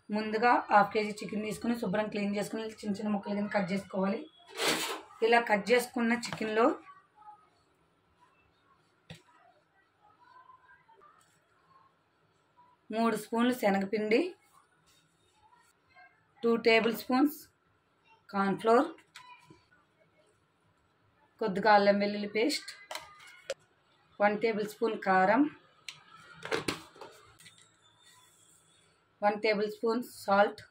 ముందుగా half KG chicken తీసుకుని శుభ్రం క్లీన్ చేసుకుని చిన్న చిన్న ముక్కలు కింద కట్ చేసుకోవాలి. ఇలా కట్ చేసుకున్న చికెన్లో 3 స్పూన్లు శనగపిండి, 2 టేబుల్ స్పూన్స్ కార్న్ఫ్లోర్, కొద్దిగా అల్లం వెల్లుల్లి పేస్ట్, 1 టేబుల్ స్పూన్ కారం, 1 table spoon salt,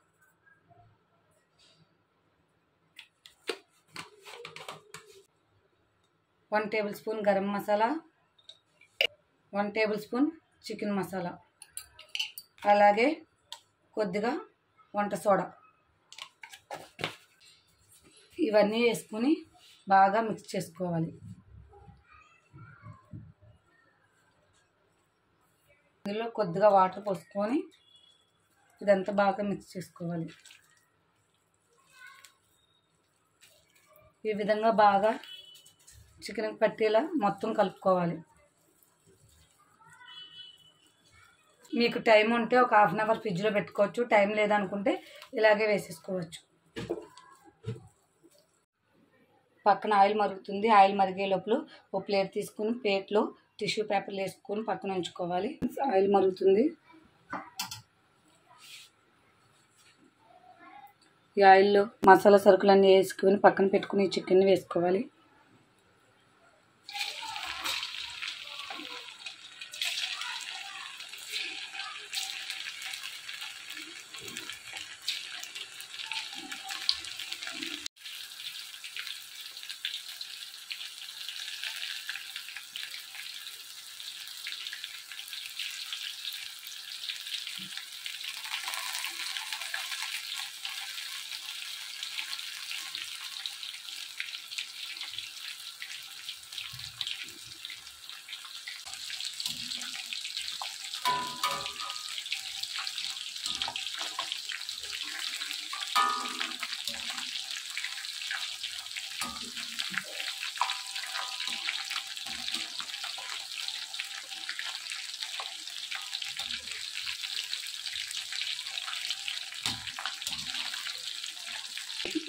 1 table spoon garam masala, 1 table spoon chicken masala, అలాగే కొద్దిగా వంట సోడా. ఇవన్నీ వేసుకొని బాగా మిక్స్ చేసుకోవాలి. ఇందులో కొద్దిగా వాటర్ పోసుకొని ఇదంతా బాగా మిక్స్ చేసుకోవాలి. ఈ విధంగా బాగా చికెన్ పట్టేలా మొత్తం కలుపుకోవాలి. మీకు టైం ఉంటే ఒక హాఫ్ అన్ అవర్ ఫ్రిడ్జ్లో పెట్టుకోవచ్చు. టైం లేదనుకుంటే ఇలాగే వేసేసుకోవచ్చు. పక్కన ఆయిల్ మరుగుతుంది. ఆయిల్ మరిగే లోపల ఒక ప్లేట్ తీసుకుని ప్లేట్లో టిష్యూ పేపర్లు వేసుకొని పక్కన ఉంచుకోవాలి. ఆయిల్ మరుగుతుంది. ఈ ఆయిల్లో మసాలా సరుకులన్నీ వేసుకొని పక్కన పెట్టుకుని చికెన్ వేసుకోవాలి.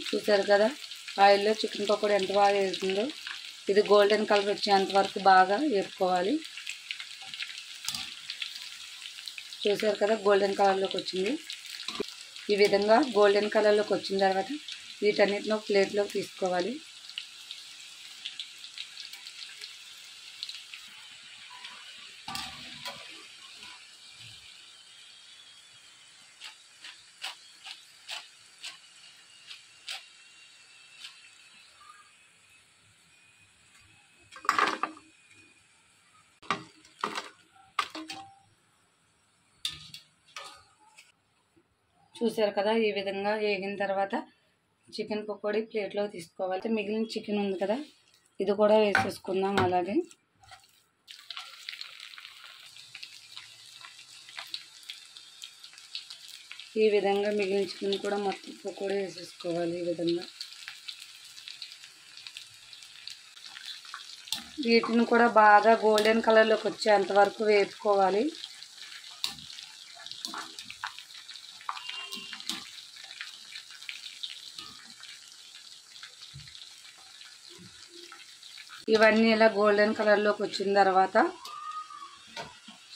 చూసారు కదా ఆయిల్లో చికెన్ పకోడీ ఎంత బాగా వేస్తుందో. ఇది గోల్డెన్ కలర్ వచ్చేంత వరకు బాగా వేపుకోవాలి. చూసారు కదా గోల్డెన్ కలర్లోకి వచ్చింది. ఈ విధంగా గోల్డెన్ కలర్లోకి వచ్చిన తర్వాత వీటన్నిటిని ప్లేట్లోకి తీసుకోవాలి. చూసారు కదా ఈ విధంగా వేగిన తర్వాత చికెన్ పకోడీ ప్లేట్లో తీసుకోవాలి. మిగిలిన చికెన్ ఉంది కదా ఇది కూడా వేసేసుకుందాం. అలాగే ఈ విధంగా మిగిలిన చికెన్ కూడా మొత్తం పకోడీ వేసేసుకోవాలి. ఈ విధంగా వీటిని కూడా బాగా గోల్డెన్ కలర్లోకి వచ్చేంత వరకు వేపుకోవాలి. ఇవన్నీ ఇలా గోల్డెన్ కలర్లోకి వచ్చిన తర్వాత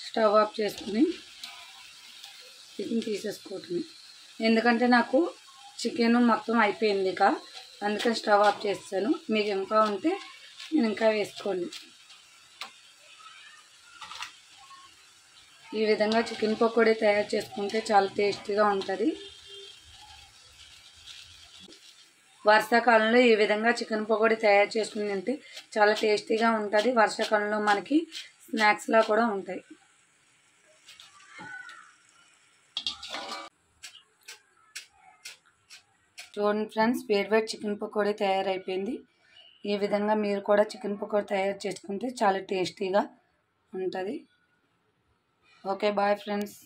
స్టవ్ ఆఫ్ చేసుకుని చికెన్ తీసేసుకోవటమే. ఎందుకంటే నాకు చికెన్ మొత్తం అయిపోయింది ఇక, అందుకని స్టవ్ ఆఫ్ చేస్తాను. మీకు ఇంకా ఉంటే నేను ఇంకా వేసుకోండి. ఈ విధంగా చికెన్ పకోడీ తయారు చేసుకుంటే చాలా టేస్టీగా ఉంటుంది. వర్షాకాలంలో ఈ విధంగా చికెన్ పకోడీ తయారు చేసుకుని తింటే చాలా టేస్టీగా ఉంటుంది. వర్షాకాలంలో మనకి స్నాక్స్లా కూడా ఉంటాయి. చూడండి ఫ్రెండ్స్, వేడి వేడి చికెన్ పకోడీ తయారైపోయింది. ఈ విధంగా మీరు కూడా చికెన్ పకోడీ తయారు చేసుకుంటే చాలా టేస్టీగా ఉంటుంది. Okay bye friends.